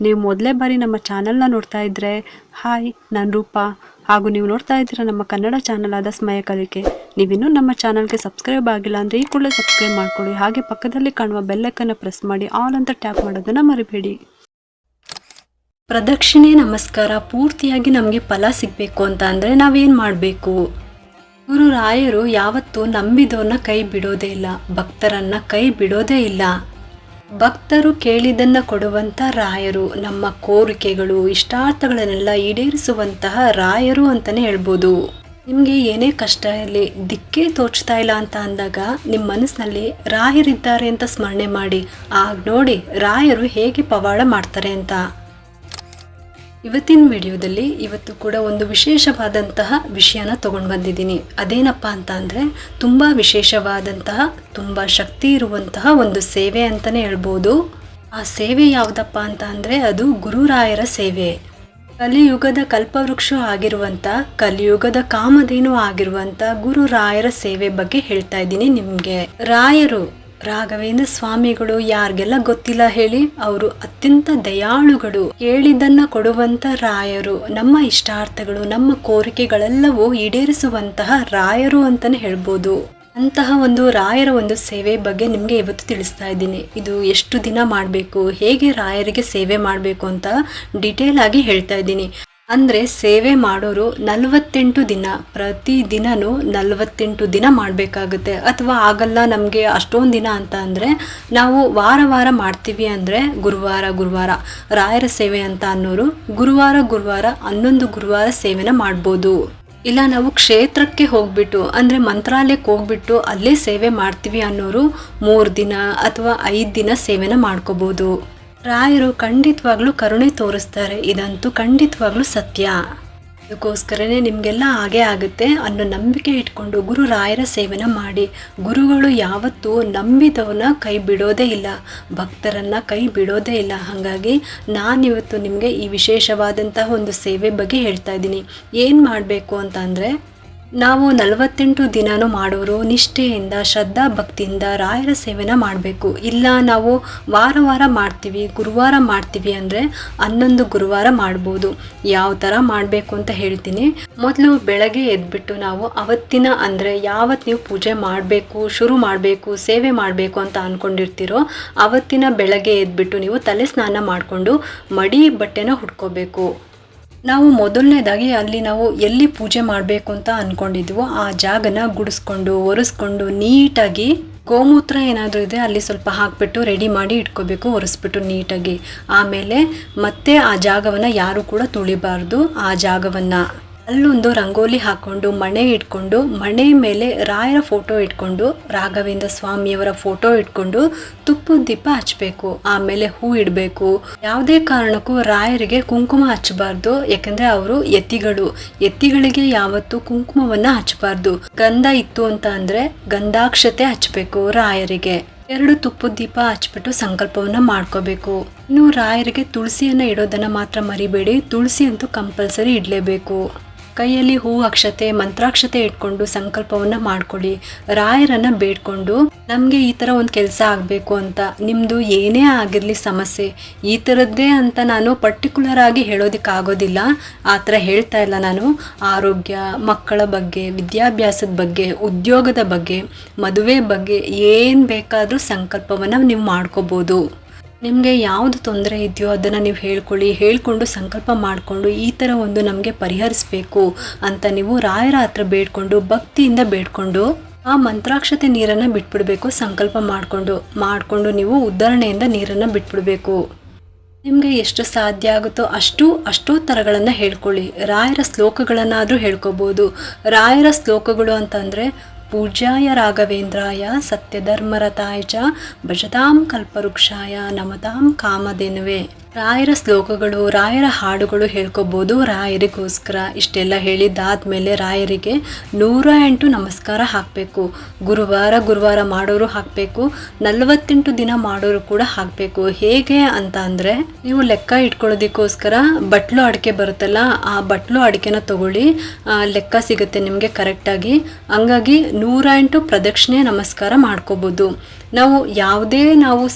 ನೀವು ಮೊದಲೇ ಬಾರಿ ನಮ್ಮ ಚಾನಲ್ನ ನೋಡ್ತಾ ಇದ್ದರೆ ಹಾಯ್, ನಾನು ರೂಪಾ. ಹಾಗೂ ನೀವು ನೋಡ್ತಾ ಇದ್ದೀರಾ ನಮ್ಮ ಕನ್ನಡ ಚಾನಲ್ ಆದ ಸ್ಮಯ ಕಲಿಕೆ. ನೀವಿನ್ನೂ ನಮ್ಮ ಚಾನಲ್ಗೆ ಸಬ್ಸ್ಕ್ರೈಬ್ ಆಗಿಲ್ಲ ಅಂದರೆ ಈ ಕೂಡಲೇ ಸಬ್ಸ್ಕ್ರೈಬ್ ಮಾಡ್ಕೊಳ್ಳಿ. ಹಾಗೆ ಪಕ್ಕದಲ್ಲಿ ಕಾಣುವ ಬೆಲ್ಲೈಕನ್ನು ಪ್ರೆಸ್ ಮಾಡಿ ಆಲ್ ಅಂತ ಟ್ಯಾಪ್ ಮಾಡೋದನ್ನು ಮರಿಬೇಡಿ. ಪ್ರದಕ್ಷಿಣೆ ನಮಸ್ಕಾರ ಪೂರ್ತಿಯಾಗಿ ನಮಗೆ ಫಲ ಸಿಗಬೇಕು ಅಂತ ಅಂದರೆ ನಾವೇನು ಮಾಡಬೇಕು? ಗುರು ರಾಯರು ಯಾವತ್ತೂ ನಂಬಿದವ್ರನ್ನ ಕೈ ಬಿಡೋದೇ ಇಲ್ಲ, ಭಕ್ತರನ್ನ ಕೈ ಬಿಡೋದೇ ಇಲ್ಲ. ಭಕ್ತರು ಕೇಳಿದ್ದನ್ನು ಕೊಡುವಂಥ ರಾಯರು, ನಮ್ಮ ಕೋರಿಕೆಗಳು ಇಷ್ಟಾರ್ಥಗಳನ್ನೆಲ್ಲ ಈಡೇರಿಸುವಂತಹ ರಾಯರು ಅಂತಲೇ ಹೇಳ್ಬೋದು. ನಿಮಗೆ ಏನೇ ಕಷ್ಟ ಇರಲಿ, ದಿಕ್ಕೇ ತೋಚ್ತಾ ಇಲ್ಲ ಅಂತ ಅಂದಾಗ ನಿಮ್ಮ ಮನಸ್ಸಿನಲ್ಲಿ ರಾಯರಿದ್ದಾರೆ ಅಂತ ಸ್ಮರಣೆ ಮಾಡಿ. ಆಗ ನೋಡಿ ರಾಯರು ಹೇಗೆ ಪವಾಡ ಮಾಡ್ತಾರೆ ಅಂತ. ಇವತ್ತಿನ ವಿಡಿಯೋದಲ್ಲಿ ಇವತ್ತು ಕೂಡ ಒಂದು ವಿಶೇಷವಾದಂತಹ ವಿಷಯನ ತೊಗೊಂಡು ಬಂದಿದ್ದೀನಿ. ಅದೇನಪ್ಪ ಅಂತ ಅಂದರೆ ತುಂಬ ವಿಶೇಷವಾದಂತಹ, ತುಂಬ ಶಕ್ತಿ ಇರುವಂತಹ ಒಂದು ಸೇವೆ ಅಂತಲೇ ಹೇಳ್ಬೋದು. ಆ ಸೇವೆ ಯಾವುದಪ್ಪ ಅಂತ ಅಂದರೆ ಅದು ಗುರುರಾಯರ ಸೇವೆ. ಕಲಿಯುಗದ ಕಲ್ಪವೃಕ್ಷ ಆಗಿರುವಂಥ, ಕಲಿಯುಗದ ಕಾಮಧೇನು ಆಗಿರುವಂಥ ಗುರುರಾಯರ ಸೇವೆ ಬಗ್ಗೆ ಹೇಳ್ತಾ ಇದ್ದೀನಿ ನಿಮಗೆ. ರಾಯರು ರಾಘವೇಂದ್ರ ಸ್ವಾಮಿಗಳು ಯಾರಿಗೆಲ್ಲ ಗೊತ್ತಿಲ್ಲ ಹೇಳಿ? ಅವರು ಅತ್ಯಂತ ದಯಾಳುಗಳು. ಕೇಳಿದ್ದನ್ನ ಕೊಡುವಂತ ರಾಯರು, ನಮ್ಮ ಇಷ್ಟಾರ್ಥಗಳು ನಮ್ಮ ಕೋರಿಕೆಗಳೆಲ್ಲವೂ ಈಡೇರಿಸುವಂತಹ ರಾಯರು ಅಂತಾನೆ ಹೇಳ್ಬೋದು. ಅಂತಹ ಒಂದು ರಾಯರ ಒಂದು ಸೇವೆ ಬಗ್ಗೆ ನಿಮಗೆ ಇವತ್ತು ತಿಳಿಸ್ತಾ ಇದ್ದೀನಿ. ಇದು ಎಷ್ಟು ದಿನ ಮಾಡಬೇಕು, ಹೇಗೆ ರಾಯರಿಗೆ ಸೇವೆ ಮಾಡಬೇಕು ಅಂತ ಡಿಟೇಲ್ ಆಗಿ ಹೇಳ್ತಾ ಇದ್ದೀನಿ. ಅಂದರೆ ಸೇವೆ ಮಾಡೋರು 48 ದಿನ, ಪ್ರತಿ ದಿನನೂ 48 ದಿನ ಮಾಡಬೇಕಾಗುತ್ತೆ. ಅಥವಾ ಆಗಲ್ಲ ನಮಗೆ ಅಷ್ಟೊಂದು ದಿನ ಅಂತ ಅಂದರೆ ನಾವು ವಾರ ಮಾಡ್ತೀವಿ ಅಂದರೆ ಗುರುವಾರ ರಾಯರ ಸೇವೆ ಅಂತ ಅನ್ನೋರು ಗುರುವಾರ 11 ಗುರುವಾರ ಸೇವೆನ ಮಾಡ್ಬೋದು. ಇಲ್ಲ ನಾವು ಕ್ಷೇತ್ರಕ್ಕೆ ಹೋಗ್ಬಿಟ್ಟು ಅಂದರೆ ಮಂತ್ರಾಲಯಕ್ಕೆ ಹೋಗ್ಬಿಟ್ಟು ಅಲ್ಲೇ ಸೇವೆ ಮಾಡ್ತೀವಿ ಅನ್ನೋರು 3 ದಿನ ಅಥವಾ 5 ದಿನ ಸೇವೆನ ಮಾಡ್ಕೋಬೋದು. ರಾಯರು ಖಂಡಿತವಾಗ್ಲೂ ಕರುಣೆ ತೋರಿಸ್ತಾರೆ, ಇದಂತೂ ಖಂಡಿತವಾಗ್ಲೂ ಸತ್ಯ. ಅದಕ್ಕೋಸ್ಕರನೇ ನಿಮಗೆಲ್ಲ ಹಾಗೆ ಆಗುತ್ತೆ ಅನ್ನೋ ನಂಬಿಕೆ ಇಟ್ಕೊಂಡು ಗುರು ರಾಯರ ಸೇವೆನ ಮಾಡಿ. ಗುರುಗಳು ಯಾವತ್ತೂ ನಂಬಿದವನ್ನ ಕೈ ಬಿಡೋದೇ ಇಲ್ಲ, ಭಕ್ತರನ್ನ ಕೈ ಬಿಡೋದೇ ಇಲ್ಲ. ಹಾಗಾಗಿ ನಾನಿವತ್ತು ನಿಮಗೆ ಈ ವಿಶೇಷವಾದಂತಹ ಒಂದು ಸೇವೆ ಬಗ್ಗೆ ಹೇಳ್ತಾ ಇದ್ದೀನಿ. ಏನು ಮಾಡಬೇಕು ಅಂತ ಅಂದರೆ, ನಾವು 48 ದಿನನೂ ಮಾಡೋರು ನಿಷ್ಠೆಯಿಂದ ಶ್ರದ್ಧಾ ಭಕ್ತಿಯಿಂದ ರಾಯರ ಸೇವೆನ ಮಾಡಬೇಕು. ಇಲ್ಲ ನಾವು ವಾರ ಮಾಡ್ತೀವಿ, ಗುರುವಾರ ಮಾಡ್ತೀವಿ ಅಂದರೆ 11 ಗುರುವಾರ ಮಾಡ್ಬೋದು. ಯಾವ ಥರ ಮಾಡಬೇಕು ಅಂತ ಹೇಳ್ತೀನಿ. ಮೊದಲು ಬೆಳಗ್ಗೆ ಎದ್ಬಿಟ್ಟು ನಾವು ಅವತ್ತಿನ ಅಂದರೆ ಯಾವತ್ತು ನೀವು ಪೂಜೆ ಮಾಡಬೇಕು, ಶುರು ಮಾಡಬೇಕು, ಸೇವೆ ಮಾಡಬೇಕು ಅಂತ ಅಂದ್ಕೊಂಡಿರ್ತೀರೋ ಅವತ್ತಿನ ಬೆಳಗ್ಗೆ ಎದ್ಬಿಟ್ಟು ನೀವು ತಲೆ ಸ್ನಾನ ಮಾಡಿಕೊಂಡು ಮಡಿ ಬಟ್ಟೆನ ಹುಡ್ಕೋಬೇಕು. ನಾವು ಮೊದಲನೇದಾಗಿ ಅಲ್ಲಿ ನಾವು ಎಲ್ಲಿ ಪೂಜೆ ಮಾಡಬೇಕು ಅಂತ ಅಂದ್ಕೊಂಡಿದ್ವೋ ಆ ಜಾಗನ ಗುಡಿಸ್ಕೊಂಡು ಒರೆಸ್ಕೊಂಡು ನೀಟಾಗಿ ಗೋಮೂತ್ರ ಏನಾದರೂ ಇದೆ ಅಲ್ಲಿ ಸ್ವಲ್ಪ ಹಾಕಿಬಿಟ್ಟು ರೆಡಿ ಮಾಡಿ ಇಟ್ಕೋಬೇಕು, ಒರೆಸ್ಬಿಟ್ಟು ನೀಟಾಗಿ. ಆಮೇಲೆ ಮತ್ತೆ ಆ ಜಾಗವನ್ನು ಯಾರು ಕೂಡ ತುಳಿಬಾರ್ದು. ಆ ಜಾಗವನ್ನು ಅಲ್ಲೊಂದು ರಂಗೋಲಿ ಹಾಕ್ಕೊಂಡು ಮಣೆ ಇಟ್ಕೊಂಡು, ಮಣೆ ಮೇಲೆ ರಾಯರ ಫೋಟೋ ಇಟ್ಕೊಂಡು, ರಾಘವೇಂದ್ರ ಸ್ವಾಮಿಯವರ ಫೋಟೋ ಇಟ್ಕೊಂಡು ತುಪ್ಪದ ದೀಪ ಹಚ್ಚಬೇಕು. ಆಮೇಲೆ ಹೂ ಇಡಬೇಕು. ಯಾವುದೇ ಕಾರಣಕ್ಕೂ ರಾಯರಿಗೆ ಕುಂಕುಮ ಹಚ್ಚಬಾರ್ದು, ಯಾಕಂದರೆ ಅವರು ಎತ್ತಿಗಳಿಗೆ ಯಾವತ್ತೂ ಕುಂಕುಮವನ್ನು ಹಚ್ಚಬಾರ್ದು. ಗಂಧ ಇತ್ತು ಅಂತ ಅಂದರೆ ಗಂಧಾಕ್ಷತೆ ಹಚ್ಚಬೇಕು ರಾಯರಿಗೆ. 2 ತುಪ್ಪದ ದೀಪ ಹಚ್ಬಿಟ್ಟು ಸಂಕಲ್ಪವನ್ನು ಮಾಡ್ಕೋಬೇಕು. ಇನ್ನು ರಾಯರಿಗೆ ತುಳಸಿಯನ್ನು ಇಡೋದನ್ನು ಮಾತ್ರ ಮರಿಬೇಡಿ, ತುಳಸಿ ಅಂತೂ ಕಂಪಲ್ಸರಿ ಇಡಲೇಬೇಕು. ಕೈಯಲ್ಲಿ ಹೂ ಅಕ್ಷತೆ ಮಂತ್ರಾಕ್ಷತೆ ಇಟ್ಕೊಂಡು ಸಂಕಲ್ಪವನ್ನು ಮಾಡ್ಕೊಳ್ಳಿ. ರಾಯರನ್ನು ಬೇಡ್ಕೊಂಡು ನಮಗೆ ಈ ಥರ ಒಂದು ಕೆಲಸ ಆಗಬೇಕು ಅಂತ, ನಿಮ್ಮದು ಏನೇ ಆಗಿರಲಿ ಸಮಸ್ಯೆ, ಈ ಥರದ್ದೇ ಅಂತ ನಾನು ಪರ್ಟಿಕ್ಯುಲರ್ ಆಗಿ ಹೇಳೋದಕ್ಕಾಗೋದಿಲ್ಲ. ಆ ಥರ ಹೇಳ್ತಾ ಇಲ್ಲ ನಾನು. ಆರೋಗ್ಯ, ಮಕ್ಕಳ ಬಗ್ಗೆ, ವಿದ್ಯಾಭ್ಯಾಸದ ಬಗ್ಗೆ, ಉದ್ಯೋಗದ ಬಗ್ಗೆ, ಮದುವೆ ಬಗ್ಗೆ ಏನು ಬೇಕಾದರೂ ಸಂಕಲ್ಪವನ್ನು ನೀವು ಮಾಡ್ಕೋಬೋದು. ನಿಮಗೆ ಯಾವುದು ತೊಂದರೆ ಇದೆಯೋ ಅದನ್ನು ನೀವು ಹೇಳ್ಕೊಂಡು ಸಂಕಲ್ಪ ಮಾಡಿಕೊಂಡು ಈ ಥರ ಒಂದು ನಮಗೆ ಪರಿಹರಿಸಬೇಕು ಅಂತ ನೀವು ರಾಯರ ಹತ್ರ ಬೇಡ್ಕೊಂಡು ಭಕ್ತಿಯಿಂದ ಬೇಡ್ಕೊಂಡು ಆ ಮಂತ್ರಾಕ್ಷತೆ ನೀರನ್ನು ಬಿಟ್ಬಿಡಬೇಕು. ಸಂಕಲ್ಪ ಮಾಡಿಕೊಂಡು ನೀವು ಉದ್ಧರಣೆಯಿಂದ ನೀರನ್ನು ಬಿಟ್ಬಿಡಬೇಕು. ನಿಮಗೆ ಎಷ್ಟು ಸಾಧ್ಯ ಆಗುತ್ತೋ ಅಷ್ಟು ಥರಗಳನ್ನು ಹೇಳ್ಕೊಳ್ಳಿ. ರಾಯರ ಶ್ಲೋಕಗಳನ್ನಾದರೂ ಹೇಳ್ಕೊಬೋದು. ರಾಯರ ಶ್ಲೋಕಗಳು ಅಂತಂದರೆ ಪೂಜ್ಯಾಯ ರಾಘವೇಂದ್ರಾಯ ಸತ್ಯಧರ್ಮರತಾಯ ಚ ಭಜತಾಂ ಕಲ್ಪವೃಕ್ಷಾಯ ನಮತಾಂ ಕಾಮಧೇನುವೆ. ರಾಯರ ಶ್ಲೋಕಗಳು, ರಾಯರ ಹಾಡುಗಳು ಹೇಳ್ಕೊಬೋದು ರಾಯರಿಗೋಸ್ಕರ. ಇಷ್ಟೆಲ್ಲ ಹೇಳಿದ್ದಾದ್ಮೇಲೆ ರಾಯರಿಗೆ 108 ನಮಸ್ಕಾರ ಹಾಕಬೇಕು. ಗುರುವಾರ ಮಾಡೋರು ಹಾಕಬೇಕು, 48 ದಿನ ಮಾಡೋರು ಕೂಡ ಹಾಕಬೇಕು. ಹೇಗೆ ಅಂತ ಅಂದರೆ, ನೀವು ಲೆಕ್ಕ ಇಟ್ಕೊಳ್ಳೋದಕ್ಕೋಸ್ಕರ ಬಟ್ಲು ಅಡಿಕೆ ಬರುತ್ತಲ್ಲ, ಆ ಬಟ್ಲು ಅಡಿಕೆನ ತಗೊಳ್ಳಿ, ಲೆಕ್ಕ ಸಿಗುತ್ತೆ ನಿಮಗೆ ಕರೆಕ್ಟಾಗಿ. ಹಂಗಾಗಿ 108 ಪ್ರದಕ್ಷಿಣೆ ನಮಸ್ಕಾರ ಮಾಡ್ಕೋಬೋದು. ನಾವು ಯಾವುದೇ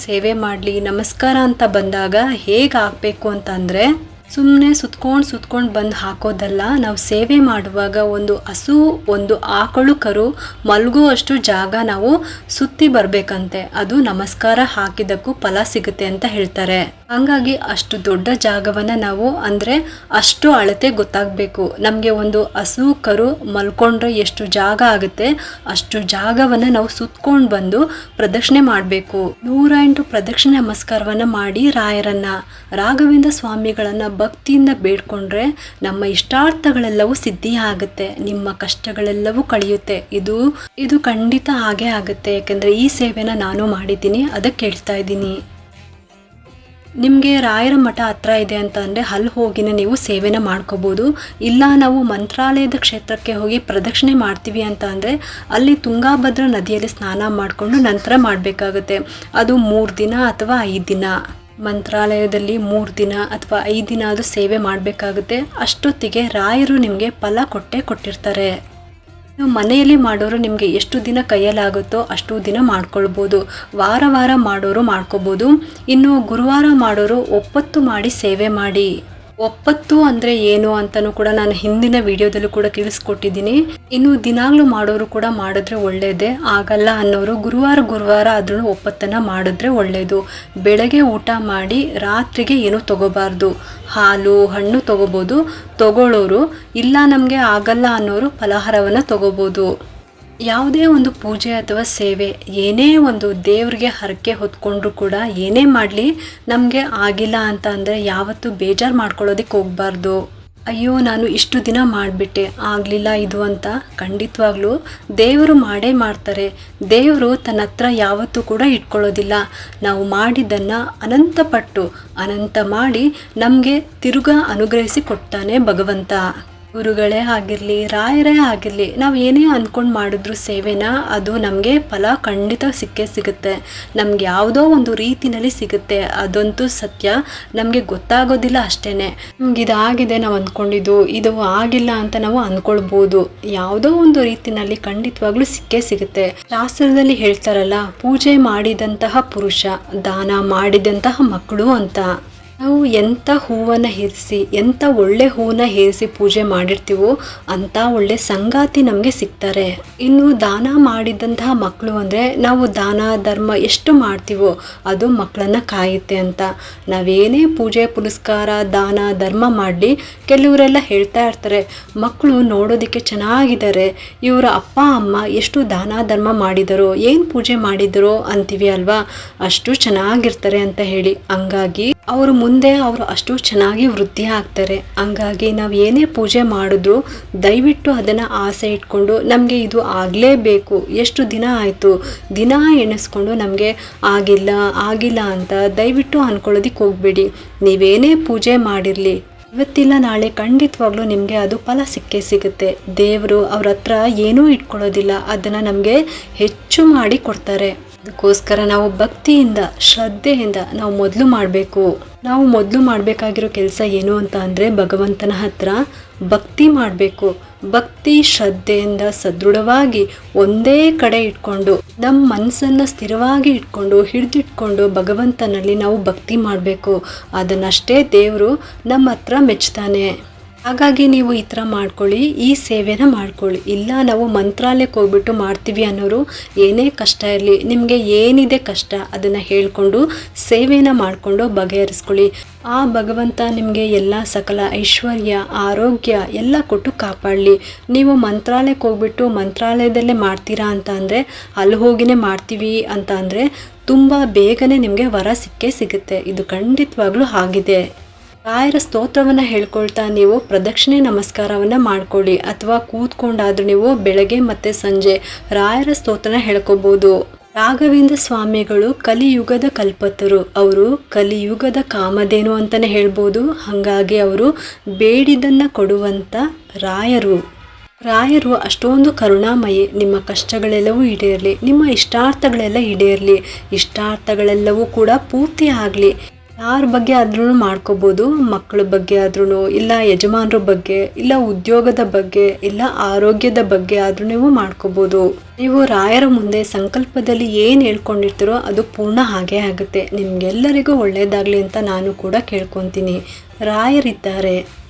ಸೇವೆ ಮಾಡಲಿ, ನಮಸ್ಕಾರ ಅಂತ ಬಂದಾಗ ಹೇಗೆ ಆಗಬೇಕು ಅಂತಂದರೆ ಸುಮ್ಮನೆ ಸುತ್ಕೊಂಡು ಬಂದು ಹಾಕೋದಲ್ಲ. ನಾವು ಸೇವೆ ಮಾಡುವಾಗ ಒಂದು ಹಸು, ಒಂದು ಆಕಳು, ಕರು ಮಲಗುವಷ್ಟು ಜಾಗ ನಾವು ಸುತ್ತಿ ಬರಬೇಕಂತೆ. ಅದು ನಮಸ್ಕಾರ ಹಾಕಿದ್ದಕ್ಕೂ ಫಲ ಸಿಗುತ್ತೆ ಅಂತ ಹೇಳ್ತಾರೆ. ಹಂಗಾಗಿ ಅಷ್ಟು ದೊಡ್ಡ ಜಾಗವನ್ನು ನಾವು ಅಂದರೆ ಅಷ್ಟು ಅಳತೆ ಗೊತ್ತಾಗಬೇಕು. ನಮಗೆ ಒಂದು ಹಸು ಕರು ಮಲ್ಕೊಂಡ್ರೆ ಎಷ್ಟು ಜಾಗ ಆಗುತ್ತೆ ಅಷ್ಟು ಜಾಗವನ್ನು ನಾವು ಸುತ್ಕೊಂಡು ಬಂದು ಪ್ರದಕ್ಷಿಣೆ ಮಾಡಬೇಕು. 108 ಪ್ರದಕ್ಷಿಣೆ ನಮಸ್ಕಾರವನ್ನು ಮಾಡಿ ರಾಘವೇಂದ್ರ ಸ್ವಾಮಿಗಳನ್ನು ಭಕ್ತಿಯಿಂದ ಬೇಡ್ಕೊಂಡ್ರೆ ನಮ್ಮ ಇಷ್ಟಾರ್ಥಗಳೆಲ್ಲವೂ ಸಿದ್ಧಿ ಆಗುತ್ತೆ, ನಿಮ್ಮ ಕಷ್ಟಗಳೆಲ್ಲವೂ ಕಳೆಯುತ್ತೆ. ಇದು ಖಂಡಿತ ಹಾಗೆ ಆಗುತ್ತೆ. ಯಾಕೆಂದರೆ ಈ ಸೇವೆನ ನಾನು ಮಾಡಿದ್ದೀನಿ, ಅದಕ್ಕೆ ಹೇಳ್ತಾ ಇದ್ದೀನಿ. ನಿಮಗೆ ರಾಯರ ಮಠ ಹತ್ರ ಇದೆ ಅಂತ ಅಂದರೆ ಅಲ್ಲಿ ಹೋಗಿನೇ ನೀವು ಸೇವೆನ ಮಾಡ್ಕೋಬೋದು. ಇಲ್ಲ ನಾವು ಮಂತ್ರಾಲಯದ ಕ್ಷೇತ್ರಕ್ಕೆ ಹೋಗಿ ಪ್ರದಕ್ಷಿಣೆ ಮಾಡ್ತೀವಿ ಅಂತ ಅಂದರೆ ಅಲ್ಲಿ ತುಂಗಾಭದ್ರಾ ನದಿಯಲ್ಲಿ ಸ್ನಾನ ಮಾಡಿಕೊಂಡು ನಂತರ ಮಾಡಬೇಕಾಗುತ್ತೆ. ಅದು 3 ದಿನ ಅಥವಾ 5 ದಿನ. ಮಂತ್ರಾಲಯದಲ್ಲಿ 3 ದಿನ ಅಥವಾ 5 ದಿನ ಅದು ಸೇವೆ ಮಾಡಬೇಕಾಗುತ್ತೆ. ಅಷ್ಟೊತ್ತಿಗೆ ರಾಯರು ನಿಮಗೆ ಫಲ ಕೊಟ್ಟಿರ್ತಾರೆ. ನೀವು ಮನೆಯಲ್ಲಿ ಮಾಡೋರು ನಿಮಗೆ ಎಷ್ಟು ದಿನ ಕೈಯಲ್ಲಾಗುತ್ತೋ ಅಷ್ಟು ದಿನ ಮಾಡ್ಕೊಳ್ಬೋದು. ವಾರ ಮಾಡೋರು ಮಾಡ್ಕೋಬೋದು. ಇನ್ನು ಗುರುವಾರ ಮಾಡೋರು ಒಪ್ಪತ್ತು ಮಾಡಿ ಸೇವೆ ಮಾಡಿ. ಒಪ್ಪತ್ತು ಅಂದರೆ ಏನು ಅಂತಲೂ ಕೂಡ ನಾನು ಹಿಂದಿನ ವಿಡಿಯೋದಲ್ಲೂ ಕೂಡ ತಿಳಿಸ್ಕೊಟ್ಟಿದ್ದೀನಿ. ಇನ್ನು ದಿನಾಗ್ಲೂ ಮಾಡೋರು ಕೂಡ ಮಾಡಿದ್ರೆ ಒಳ್ಳೆಯದೇ. ಆಗಲ್ಲ ಅನ್ನೋರು ಗುರುವಾರ ಆದ್ರೂ ಒಪ್ಪತ್ತನ್ನು ಮಾಡಿದ್ರೆ ಒಳ್ಳೆಯದು. ಬೆಳಗ್ಗೆ ಊಟ ಮಾಡಿ ರಾತ್ರಿಗೆ ಏನೂ ತಗೋಬಾರ್ದು. ಹಾಲು ಹಣ್ಣು ತಗೋಬೋದು. ತಗೊಳ್ಳೋರು, ಇಲ್ಲ ನಮಗೆ ಆಗಲ್ಲ ಅನ್ನೋರು ಫಲಹಾರವನ್ನು ತಗೋಬೋದು. ಯಾವುದೇ ಒಂದು ಪೂಜೆ ಅಥವಾ ಸೇವೆ, ಏನೇ ಒಂದು ದೇವ್ರಿಗೆ ಹರಕೆ ಹೊತ್ಕೊಂಡ್ರು ಕೂಡ ಏನೇ ಮಾಡಲಿ ನಮಗೆ ಆಗಿಲ್ಲ ಅಂತ ಅಂದರೆ ಯಾವತ್ತೂ ಬೇಜಾರು ಮಾಡ್ಕೊಳ್ಳೋದಕ್ಕೆ ಹೋಗಬಾರ್ದು. ಅಯ್ಯೋ ನಾನು ಇಷ್ಟು ದಿನ ಮಾಡಿಬಿಟ್ಟೆ ಆಗಲಿಲ್ಲ ಇದು ಅಂತ. ಖಂಡಿತವಾಗ್ಲೂ ದೇವರು ಮಾಡೇ ಮಾಡ್ತಾರೆ. ದೇವರು ತನ್ನ ಹತ್ರ ಯಾವತ್ತೂ ಕೂಡ ಇಟ್ಕೊಳ್ಳೋದಿಲ್ಲ. ನಾವು ಮಾಡಿದ್ದನ್ನು ಅನಂತ ಮಾಡಿ ನಮಗೆ ತಿರುಗಾ ಅನುಗ್ರಹಿಸಿ ಕೊಡ್ತಾನೆ ಭಗವಂತ. ಗುರುಗಳೇ ಆಗಿರಲಿ, ರಾಯರೇ ಆಗಿರಲಿ, ನಾವು ಏನೇ ಅಂದ್ಕೊಂಡು ಮಾಡಿದ್ರು ಸೇವೆನ ಅದು ನಮಗೆ ಫಲ ಖಂಡಿತ ಸಿಗುತ್ತೆ. ನಮ್ಗೆ ಯಾವುದೋ ಒಂದು ರೀತಿನಲ್ಲಿ ಸಿಗುತ್ತೆ, ಅದಂತೂ ಸತ್ಯ. ನಮಗೆ ಗೊತ್ತಾಗೋದಿಲ್ಲ ಅಷ್ಟೇ. ನಮ್ಗೆ ಇದಾಗಿದೆ ನಾವು ಅಂದ್ಕೊಂಡಿದ್ದು, ಇದು ಆಗಿಲ್ಲ ಅಂತ ನಾವು ಅಂದ್ಕೊಳ್ಬೋದು. ಯಾವುದೋ ಒಂದು ರೀತಿನಲ್ಲಿ ಖಂಡಿತವಾಗ್ಲೂ ಸಿಗುತ್ತೆ. ಶಾಸ್ತ್ರದಲ್ಲಿ ಹೇಳ್ತಾರಲ್ಲ, ಪೂಜೆ ಮಾಡಿದಂತಹ ಪುರುಷ ದಾನ ಮಾಡಿದಂತಹ ಮಕ್ಕಳು ಅಂತ. ನಾವು ಎಂಥ ಹೂವನ್ನು ಹೇರಿಸಿ, ಎಂಥ ಒಳ್ಳೆ ಹೂವನ್ನ ಹೇರಿಸಿ ಪೂಜೆ ಮಾಡಿರ್ತೀವೋ ಅಂಥ ಒಳ್ಳೆ ಸಂಗಾತಿ ನಮಗೆ ಸಿಗ್ತಾರೆ. ಇನ್ನು ದಾನ ಮಾಡಿದಂತಹ ಮಕ್ಕಳು ಅಂದರೆ ನಾವು ದಾನ ಧರ್ಮ ಎಷ್ಟು ಮಾಡ್ತೀವೋ ಅದು ಮಕ್ಕಳನ್ನು ಕಾಯುತ್ತೆ ಅಂತ. ನಾವೇನೇ ಪೂಜೆ ಪುನಸ್ಕಾರ ದಾನ ಧರ್ಮ ಮಾಡಲಿ, ಕೆಲವರೆಲ್ಲ ಹೇಳ್ತಾ ಇರ್ತಾರೆ ಮಕ್ಕಳು ನೋಡೋದಕ್ಕೆ ಚೆನ್ನಾಗಿದ್ದಾರೆ, ಇವರ ಅಪ್ಪ ಅಮ್ಮ ಎಷ್ಟು ದಾನ ಧರ್ಮ ಮಾಡಿದರೋ, ಏನು ಪೂಜೆ ಮಾಡಿದರೋ ಅಂತೀವಿ ಅಲ್ವಾ, ಅಷ್ಟು ಚೆನ್ನಾಗಿರ್ತಾರೆ ಅಂತ ಹೇಳಿ. ಹಂಗಾಗಿ ಅವರು ಅಷ್ಟು ಚೆನ್ನಾಗಿ ವೃದ್ಧಿ ಆಗ್ತಾರೆ. ಹಂಗಾಗಿ ನಾವು ಏನೇ ಪೂಜೆ ಮಾಡಿದ್ರು ದಯವಿಟ್ಟು ಅದನ್ನು ಆಸೆ ಇಟ್ಕೊಂಡು ನಮಗೆ ಇದು ಆಗಲೇಬೇಕು, ಎಷ್ಟು ದಿನ ಆಯಿತು ದಿನ ಎಣಿಸ್ಕೊಂಡು ನಮಗೆ ಆಗಿಲ್ಲ ಅಂತ ದಯವಿಟ್ಟು ಅಂದ್ಕೊಳ್ಳೋದಕ್ಕೆ ಹೋಗಬೇಡಿ. ನೀವೇನೇ ಪೂಜೆ ಮಾಡಿರಲಿ, ಇವತ್ತಿಲ್ಲ ನಾಳೆ ಖಂಡಿತವಾಗ್ಲೂ ನಿಮಗೆ ಅದು ಫಲ ಸಿಗುತ್ತೆ. ದೇವರು ಅವ್ರ ಹತ್ರ ಏನೂ ಇಟ್ಕೊಳ್ಳೋದಿಲ್ಲ, ಅದನ್ನು ನಮಗೆ ಹೆಚ್ಚು ಮಾಡಿ ಕೊಡ್ತಾರೆ. ಅದಕ್ಕೋಸ್ಕರ ನಾವು ಭಕ್ತಿಯಿಂದ ಶ್ರದ್ಧೆಯಿಂದ ನಾವು ಮೊದಲು ಮಾಡಬೇಕಾಗಿರೋ ಕೆಲಸ ಏನು ಅಂತ ಅಂದರೆ ಭಗವಂತನ ಹತ್ರ ಭಕ್ತಿ ಮಾಡಬೇಕು. ಭಕ್ತಿ ಶ್ರದ್ಧೆಯಿಂದ ಸದೃಢವಾಗಿ ಒಂದೇ ಕಡೆ ಇಟ್ಕೊಂಡು ನಮ್ಮ ಮನಸ್ಸನ್ನು ಸ್ಥಿರವಾಗಿ ಹಿಡಿದಿಟ್ಕೊಂಡು ಭಗವಂತನಲ್ಲಿ ನಾವು ಭಕ್ತಿ ಮಾಡಬೇಕು. ಅದನ್ನಷ್ಟೇ ದೇವರು ನಮ್ಮ ಹತ್ರ ಮೆಚ್ತಾನೆ. ಹಾಗಾಗಿ ನೀವು ಈ ಥರ ಮಾಡ್ಕೊಳ್ಳಿ, ಈ ಸೇವೆನ ಮಾಡ್ಕೊಳ್ಳಿ. ಇಲ್ಲ ನಾವು ಮಂತ್ರಾಲಯಕ್ಕೆ ಹೋಗ್ಬಿಟ್ಟು ಮಾಡ್ತೀವಿ ಅನ್ನೋರು ಏನೇ ಕಷ್ಟ ಇರಲಿ, ನಿಮಗೆ ಏನಿದೆ ಕಷ್ಟ ಅದನ್ನು ಹೇಳಿಕೊಂಡು ಸೇವೆನ ಮಾಡಿಕೊಂಡು ಬಗೆಹರಿಸ್ಕೊಳ್ಳಿ. ಆ ಭಗವಂತ ನಿಮಗೆ ಎಲ್ಲ ಸಕಲ ಐಶ್ವರ್ಯ ಆರೋಗ್ಯ ಎಲ್ಲ ಕೊಟ್ಟು ಕಾಪಾಡಲಿ. ನೀವು ಮಂತ್ರಾಲಯಕ್ಕೆ ಹೋಗ್ಬಿಟ್ಟು ಮಂತ್ರಾಲಯದಲ್ಲೇ ಮಾಡ್ತೀರಾ ಅಂತ ಅಂದರೆ, ಅಲ್ಲಿ ಹೋಗಿನೇ ಮಾಡ್ತೀವಿ ಅಂತ ಅಂದರೆ ತುಂಬ ಬೇಗನೆ ನಿಮಗೆ ವರ ಸಿಗುತ್ತೆ. ಇದು ಖಂಡಿತವಾಗ್ಲೂ ಆಗಿದೆ. ರಾಯರ ಸ್ತೋತ್ರವನ್ನು ಹೇಳ್ಕೊಳ್ತಾ ನೀವು ಪ್ರದಕ್ಷಿಣೆ ನಮಸ್ಕಾರವನ್ನು ಮಾಡ್ಕೊಳ್ಳಿ. ಅಥವಾ ಕೂತ್ಕೊಂಡಾದ್ರೂ ನೀವು ಬೆಳಗ್ಗೆ ಮತ್ತು ಸಂಜೆ ರಾಯರ ಸ್ತೋತ್ರನ ಹೇಳ್ಕೊಬೋದು. ರಾಘವೇಂದ್ರ ಸ್ವಾಮಿಗಳು ಕಲಿಯುಗದ ಕಲ್ಪತರು, ಅವರು ಕಲಿಯುಗದ ಕಾಮಧೇನು ಅಂತಲೇ ಹೇಳ್ಬೋದು. ಹಾಗಾಗಿ ಅವರು ಬೇಡಿದ್ದನ್ನು ಕೊಡುವಂಥ ರಾಯರು ಅಷ್ಟೊಂದು ಕರುಣಾಮಯಿ. ನಿಮ್ಮ ಕಷ್ಟಗಳೆಲ್ಲವೂ ಈಡೇರಲಿ, ನಿಮ್ಮ ಇಷ್ಟಾರ್ಥಗಳೆಲ್ಲ ಈಡೇರಲಿ, ಇಷ್ಟಾರ್ಥಗಳೆಲ್ಲವೂ ಕೂಡ ಪೂರ್ತಿ ಆಗಲಿ. ಯಾರ ಬಗ್ಗೆ ಆದ್ರೂ ಮಾಡ್ಕೋಬೋದು. ಮಕ್ಕಳ ಬಗ್ಗೆ ಆದ್ರೂ, ಇಲ್ಲ ಯಜಮಾನ್ರ ಬಗ್ಗೆ, ಇಲ್ಲ ಉದ್ಯೋಗದ ಬಗ್ಗೆ, ಇಲ್ಲ ಆರೋಗ್ಯದ ಬಗ್ಗೆ ಆದ್ರೂ ನೀವು ಮಾಡ್ಕೋಬೋದು. ನೀವು ರಾಯರ ಮುಂದೆ ಸಂಕಲ್ಪದಲ್ಲಿ ಏನು ಹೇಳ್ಕೊಂಡಿರ್ತೀರೋ ಅದು ಪೂರ್ಣ ಹಾಗೇ ಆಗುತ್ತೆ. ನಿಮ್ಗೆಲ್ಲರಿಗೂ ಒಳ್ಳೆಯದಾಗಲಿ ಅಂತ ನಾನು ಕೂಡ ಕೇಳ್ಕೊತೀನಿ. ರಾಯರಿದ್ದಾರೆ,